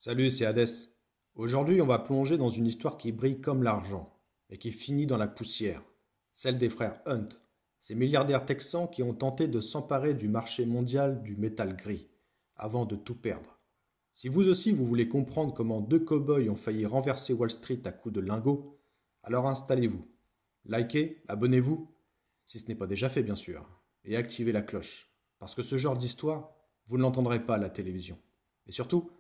Salut, c'est Hadès. Aujourd'hui, on va plonger dans une histoire qui brille comme l'argent, mais qui finit dans la poussière, celle des frères Hunt, ces milliardaires texans qui ont tenté de s'emparer du marché mondial du métal gris, avant de tout perdre. Si vous aussi vous voulez comprendre comment deux cow-boys ont failli renverser Wall Street à coups de lingots, alors installez-vous, likez, abonnez-vous, si ce n'est pas déjà fait bien sûr, et activez la cloche, parce que ce genre d'histoire, vous ne l'entendrez pas à la télévision. Et surtout,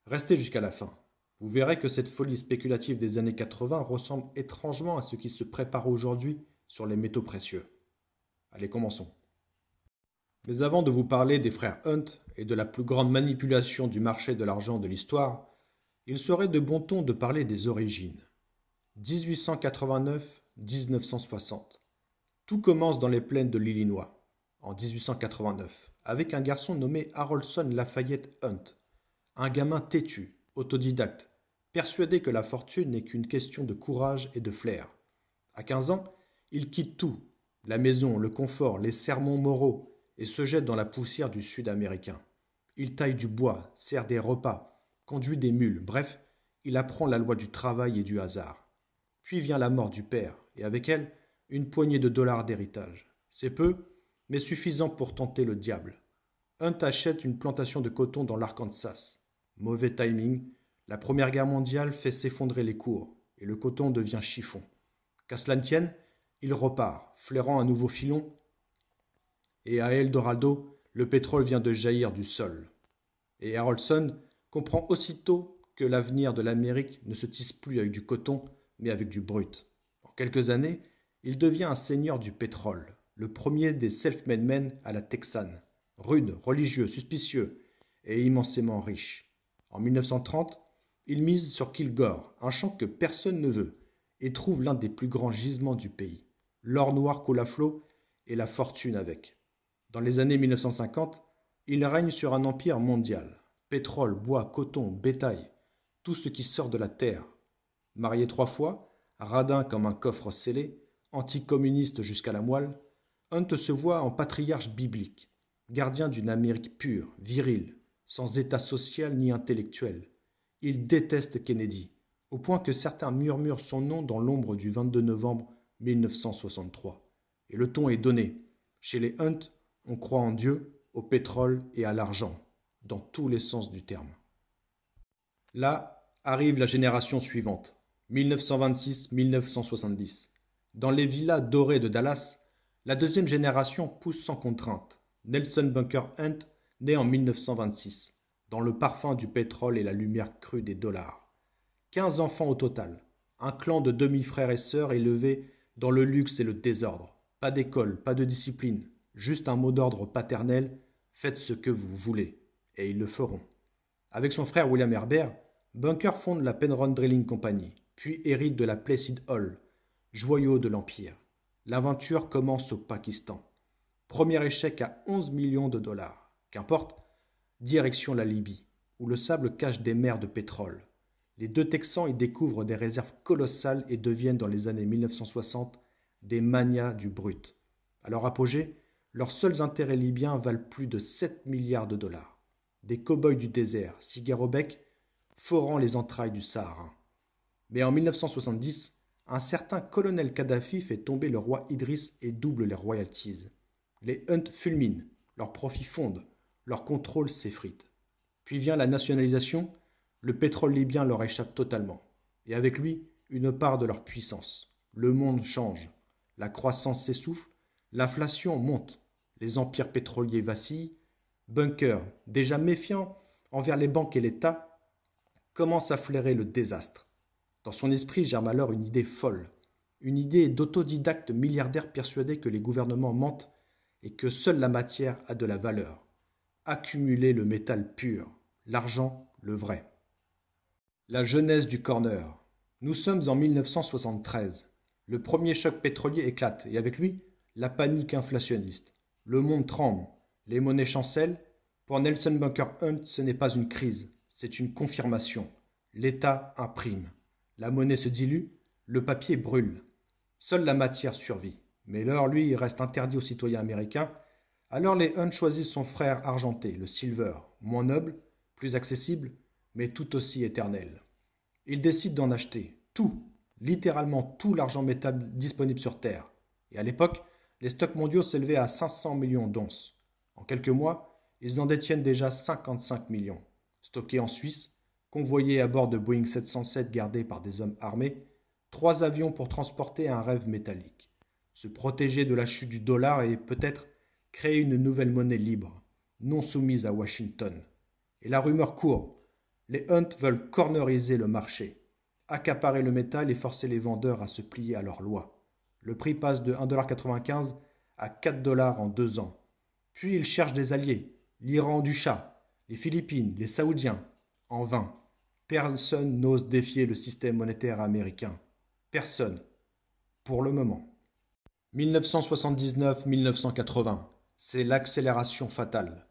restez jusqu'à la fin. Vous verrez que cette folie spéculative des années 80 ressemble étrangement à ce qui se prépare aujourd'hui sur les métaux précieux. Allez, commençons. Mais avant de vous parler des frères Hunt et de la plus grande manipulation du marché de l'argent de l'histoire, il serait de bon ton de parler des origines. 1889-1960. Tout commence dans les plaines de l'Illinois, en 1889, avec un garçon nommé Haroldson Lafayette Hunt, un gamin têtu, autodidacte, persuadé que la fortune n'est qu'une question de courage et de flair. À 15 ans, il quitte tout, la maison, le confort, les sermons moraux, et se jette dans la poussière du sud américain. Il taille du bois, sert des repas, conduit des mules, bref, il apprend la loi du travail et du hasard. Puis vient la mort du père, et avec elle, une poignée de dollars d'héritage. C'est peu, mais suffisant pour tenter le diable. Hunt achète une plantation de coton dans l'Arkansas. Mauvais timing, la Première Guerre mondiale fait s'effondrer les cours, et le coton devient chiffon. Qu'à cela ne tienne, il repart, flairant un nouveau filon, et à Eldorado, le pétrole vient de jaillir du sol. Et Haroldson comprend aussitôt que l'avenir de l'Amérique ne se tisse plus avec du coton, mais avec du brut. En quelques années, il devient un seigneur du pétrole, le premier des self-made men à la texane, rude, religieux, suspicieux et immensément riche. En 1930, il mise sur Kilgore, un champ que personne ne veut, et trouve l'un des plus grands gisements du pays. L'or noir coule à flot et la fortune avec. Dans les années 1950, il règne sur un empire mondial. Pétrole, bois, coton, bétail, tout ce qui sort de la terre. Marié 3 fois, radin comme un coffre scellé, anticommuniste jusqu'à la moelle, Hunt se voit en patriarche biblique, gardien d'une Amérique pure, virile, sans état social ni intellectuel. Il déteste Kennedy, au point que certains murmurent son nom dans l'ombre du 22 novembre 1963. Et le ton est donné. Chez les Hunt, on croit en Dieu, au pétrole et à l'argent, dans tous les sens du terme. Là arrive la génération suivante, 1926-1970. Dans les villas dorées de Dallas, la deuxième génération pousse sans contrainte. Nelson Bunker Hunt naît en 1926, dans le parfum du pétrole et la lumière crue des dollars. 15 enfants au total, un clan de demi-frères et sœurs élevés dans le luxe et le désordre. Pas d'école, pas de discipline, juste un mot d'ordre paternel, faites ce que vous voulez, et ils le feront. Avec son frère William Herbert, Bunker fonde la Penrod Drilling Company, puis hérite de la Placid Hall, joyau de l'Empire. L'aventure commence au Pakistan. Premier échec à 11 millions de dollars. Qu'importe, direction la Libye, où le sable cache des mers de pétrole. Les deux Texans y découvrent des réserves colossales et deviennent dans les années 1960 des manias du brut. À leur apogée, leurs seuls intérêts libyens valent plus de 7 milliards de dollars. Des cow-boys du désert, cigares au bec, forant les entrailles du Sahara. Mais en 1970, un certain colonel Kadhafi fait tomber le roi Idriss et double les royalties. Les Hunt fulminent, leurs profits fondent, leur contrôle s'effrite. Puis vient la nationalisation, le pétrole libyen leur échappe totalement, et avec lui, une part de leur puissance. Le monde change, la croissance s'essouffle, l'inflation monte, les empires pétroliers vacillent, Bunker, déjà méfiant envers les banques et l'État, commence à flairer le désastre. Dans son esprit germe alors une idée folle, une idée d'autodidacte milliardaire persuadé que les gouvernements mentent et que seule la matière a de la valeur. Accumuler le métal pur, l'argent, le vrai. La jeunesse du corner. Nous sommes en 1973. Le premier choc pétrolier éclate et avec lui, la panique inflationniste. Le monde tremble, les monnaies chancellent. Pour Nelson Bunker Hunt, ce n'est pas une crise, c'est une confirmation. L'État imprime. La monnaie se dilue, le papier brûle. Seule la matière survit. Mais l'or, lui, il reste interdit aux citoyens américains. Alors les Hunt choisissent son frère argenté, le silver, moins noble, plus accessible, mais tout aussi éternel. Ils décident d'en acheter tout, littéralement tout l'argent métal disponible sur Terre. Et à l'époque, les stocks mondiaux s'élevaient à 500 millions d'onces. En quelques mois, ils en détiennent déjà 55 millions. Stockés en Suisse, convoyés à bord de Boeing 707 gardés par des hommes armés, 3 avions pour transporter un rêve métallique. Se protéger de la chute du dollar et peut-être créer une nouvelle monnaie libre, non soumise à Washington. Et la rumeur court. Les Hunt veulent corneriser le marché, accaparer le métal et forcer les vendeurs à se plier à leurs lois. Le prix passe de 1,95 $ à 4 $ en 2 ans. Puis ils cherchent des alliés, l'Iran du Shah, les Philippines, les Saoudiens. En vain. Personne n'ose défier le système monétaire américain. Personne. Pour le moment. 1979-1980, c'est l'accélération fatale.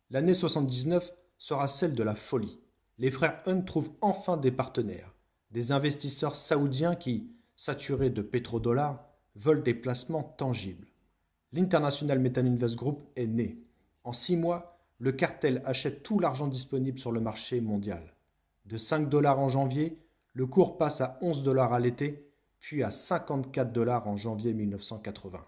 L'année 79 sera celle de la folie. Les frères Hunt trouvent enfin des partenaires, des investisseurs saoudiens qui, saturés de pétrodollars, veulent des placements tangibles. L'International Metal Invest Group est né. En 6 mois, le cartel achète tout l'argent disponible sur le marché mondial. De 5 $ en janvier, le cours passe à 11 $ à l'été, puis à 54 $ en janvier 1980.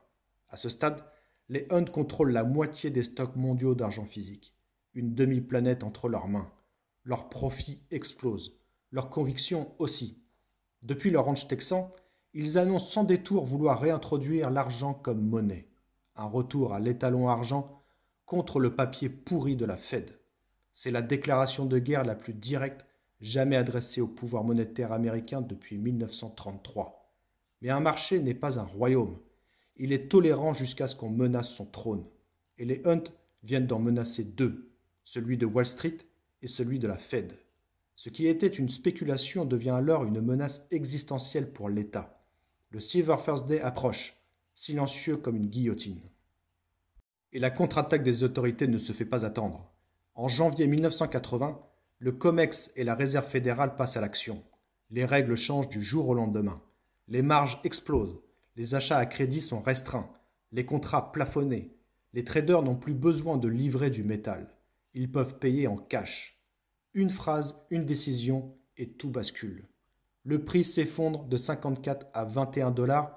À ce stade, les Hunt contrôlent la moitié des stocks mondiaux d'argent physique, une demi-planète entre leurs mains. Leurs profits explosent, leurs convictions aussi. Depuis leur ranch texan, ils annoncent sans détour vouloir réintroduire l'argent comme monnaie. Un retour à l'étalon argent contre le papier pourri de la Fed. C'est la déclaration de guerre la plus directe jamais adressée au pouvoir monétaire américain depuis 1933. Mais un marché n'est pas un royaume. Il est tolérant jusqu'à ce qu'on menace son trône. Et les Hunt viennent d'en menacer 2, celui de Wall Street et celui de la Fed. Ce qui était une spéculation devient alors une menace existentielle pour l'État. Le Silver Thursday approche, silencieux comme une guillotine. Et la contre-attaque des autorités ne se fait pas attendre. En janvier 1980, le COMEX et la Réserve fédérale passent à l'action. Les règles changent du jour au lendemain. Les marges explosent, les achats à crédit sont restreints, les contrats plafonnés. Les traders n'ont plus besoin de livrer du métal. Ils peuvent payer en cash. Une phrase, une décision et tout bascule. Le prix s'effondre de 54 à 21 $,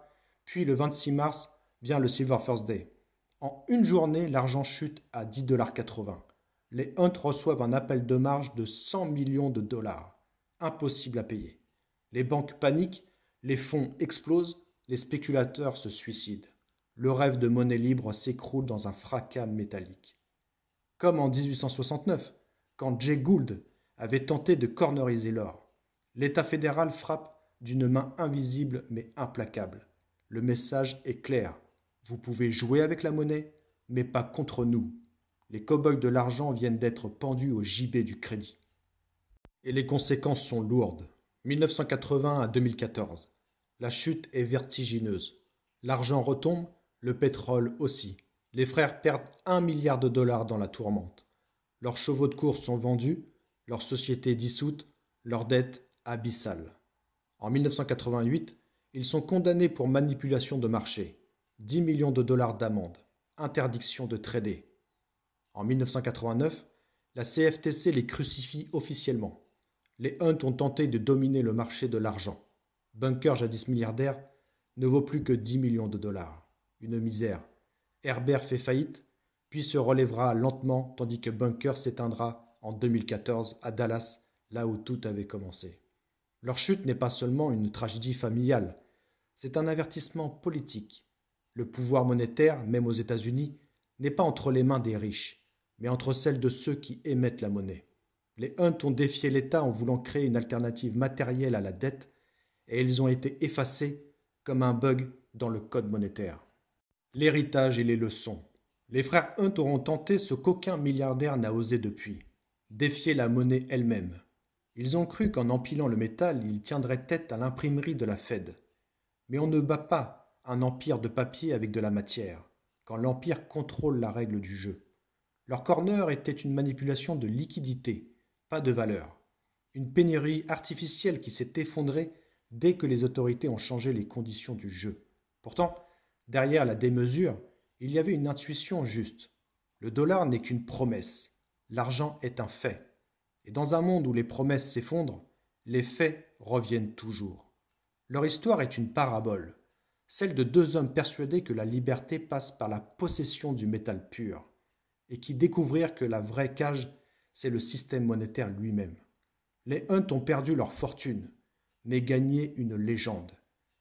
puis le 26 mars vient le Silver Thursday. En une journée, l'argent chute à 10,80 $. Les Hunt reçoivent un appel de marge de 100 millions de dollars. Impossible à payer. Les banques paniquent, les fonds explosent, les spéculateurs se suicident. Le rêve de monnaie libre s'écroule dans un fracas métallique. Comme en 1869, quand Jay Gould avait tenté de corneriser l'or. L'État fédéral frappe d'une main invisible mais implacable. Le message est clair. Vous pouvez jouer avec la monnaie, mais pas contre nous. Les cow-boys de l'argent viennent d'être pendus au gibet du crédit. Et les conséquences sont lourdes. 1980 à 2014. La chute est vertigineuse. L'argent retombe, le pétrole aussi. Les frères perdent 1 milliard de dollars dans la tourmente. Leurs chevaux de course sont vendus, leurs sociétés dissoutes, leurs dettes abyssales. En 1988, ils sont condamnés pour manipulation de marché. 10 millions de dollars d'amende. Interdiction de trader. En 1989, la CFTC les crucifie officiellement. Les Hunt ont tenté de dominer le marché de l'argent. Bunker, jadis milliardaire, ne vaut plus que 10 millions de dollars. Une misère. Herbert fait faillite, puis se relèvera lentement tandis que Bunker s'éteindra en 2014 à Dallas, là où tout avait commencé. Leur chute n'est pas seulement une tragédie familiale, c'est un avertissement politique. Le pouvoir monétaire, même aux États-Unis, n'est pas entre les mains des riches, mais entre celles de ceux qui émettent la monnaie. Les Hunt ont défié l'État en voulant créer une alternative matérielle à la dette, et ils ont été effacés comme un bug dans le code monétaire. L'héritage et les leçons. Les frères Hunt auront tenté ce qu'aucun milliardaire n'a osé depuis, défier la monnaie elle-même. Ils ont cru qu'en empilant le métal, ils tiendraient tête à l'imprimerie de la Fed. Mais on ne bat pas un empire de papier avec de la matière, quand l'empire contrôle la règle du jeu. Leur corner était une manipulation de liquidité, pas de valeur. Une pénurie artificielle qui s'est effondrée dès que les autorités ont changé les conditions du jeu. Pourtant, derrière la démesure, il y avait une intuition juste. Le dollar n'est qu'une promesse. L'argent est un fait. Et dans un monde où les promesses s'effondrent, les faits reviennent toujours. Leur histoire est une parabole, celle de deux hommes persuadés que la liberté passe par la possession du métal pur, et qui découvrirent que la vraie cage, c'est le système monétaire lui-même. Les Hunt ont perdu leur fortune, mais gagné une légende,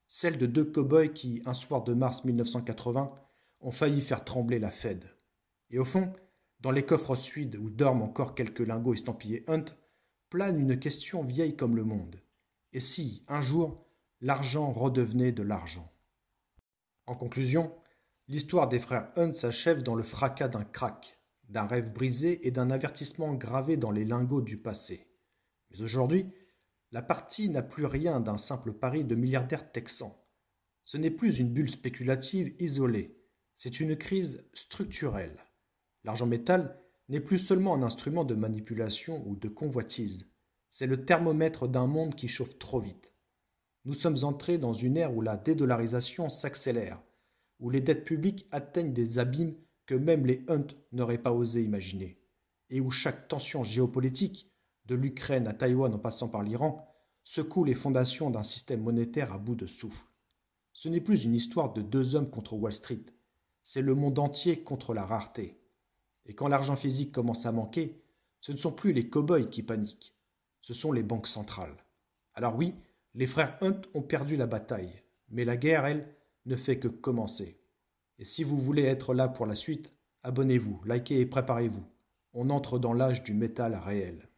celle de deux cow-boys qui, un soir de mars 1980, ont failli faire trembler la Fed. Et au fond, dans les coffres suides où dorment encore quelques lingots estampillés Hunt, plane une question vieille comme le monde. Et si, un jour, l'argent redevenait de l'argent? En conclusion, l'histoire des frères Hunt s'achève dans le fracas d'un crack, d'un rêve brisé et d'un avertissement gravé dans les lingots du passé. Mais aujourd'hui, la partie n'a plus rien d'un simple pari de milliardaires texans. Ce n'est plus une bulle spéculative isolée, c'est une crise structurelle. L'argent métal n'est plus seulement un instrument de manipulation ou de convoitise, c'est le thermomètre d'un monde qui chauffe trop vite. Nous sommes entrés dans une ère où la dédollarisation s'accélère, où les dettes publiques atteignent des abîmes que même les Hunt n'auraient pas osé imaginer, et où chaque tension géopolitique, de l'Ukraine à Taïwan en passant par l'Iran, secoue les fondations d'un système monétaire à bout de souffle. Ce n'est plus une histoire de deux hommes contre Wall Street, c'est le monde entier contre la rareté. Et quand l'argent physique commence à manquer, ce ne sont plus les cow-boys qui paniquent, ce sont les banques centrales. Alors oui, les frères Hunt ont perdu la bataille, mais la guerre, elle, ne fait que commencer. Et si vous voulez être là pour la suite, abonnez-vous, likez et préparez-vous. On entre dans l'âge du métal réel.